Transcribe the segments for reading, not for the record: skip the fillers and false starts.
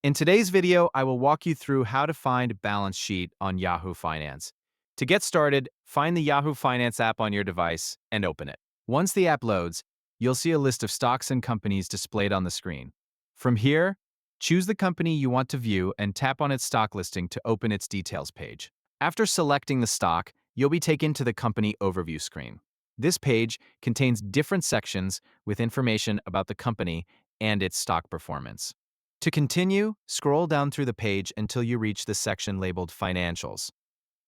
In today's video, I will walk you through how to find balance sheet on Yahoo Finance. To get started, find the Yahoo Finance app on your device and open it. Once the app loads, you'll see a list of stocks and companies displayed on the screen. From here, choose the company you want to view and tap on its stock listing to open its details page. After selecting the stock, you'll be taken to the company overview screen. This page contains different sections with information about the company and its stock performance. To continue, scroll down through the page until you reach the section labeled Financials.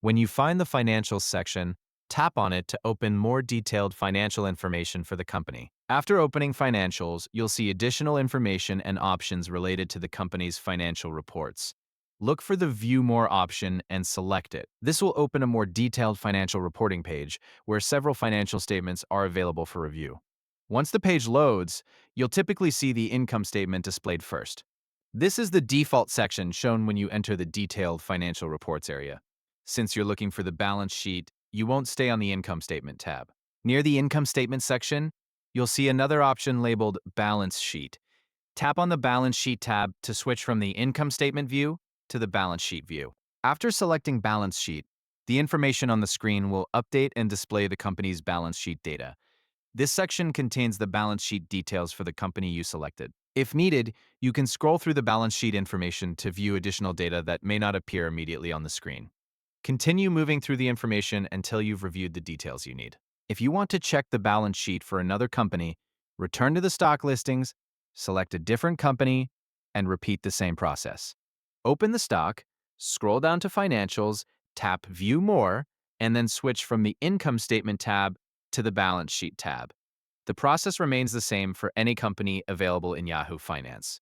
When you find the Financials section, tap on it to open more detailed financial information for the company. After opening Financials, you'll see additional information and options related to the company's financial reports. Look for the View More option and select it. This will open a more detailed financial reporting page where several financial statements are available for review. Once the page loads, you'll typically see the income statement displayed first. This is the default section shown when you enter the Detailed Financial Reports area. Since you're looking for the balance sheet, you won't stay on the Income Statement tab. Near the Income Statement section, you'll see another option labeled Balance Sheet. Tap on the Balance Sheet tab to switch from the Income Statement view to the Balance Sheet view. After selecting Balance Sheet, the information on the screen will update and display the company's balance sheet data. This section contains the balance sheet details for the company you selected. If needed, you can scroll through the balance sheet information to view additional data that may not appear immediately on the screen. Continue moving through the information until you've reviewed the details you need. If you want to check the balance sheet for another company, return to the stock listings, select a different company, and repeat the same process. Open the stock, scroll down to Financials, tap View More, and then switch from the Income Statement tab to the Balance Sheet tab. The process remains the same for any company available in Yahoo Finance.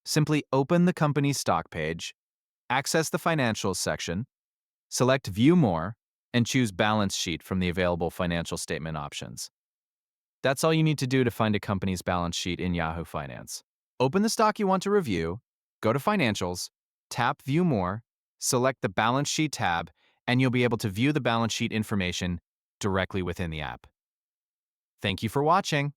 Simply open the company's stock page, access the Financials section, select View More, and choose Balance Sheet from the available financial statement options. That's all you need to do to find a company's balance sheet in Yahoo Finance. Open the stock you want to review, go to Financials, tap View More, select the Balance Sheet tab, and you'll be able to view the balance sheet information directly within the app. Thank you for watching.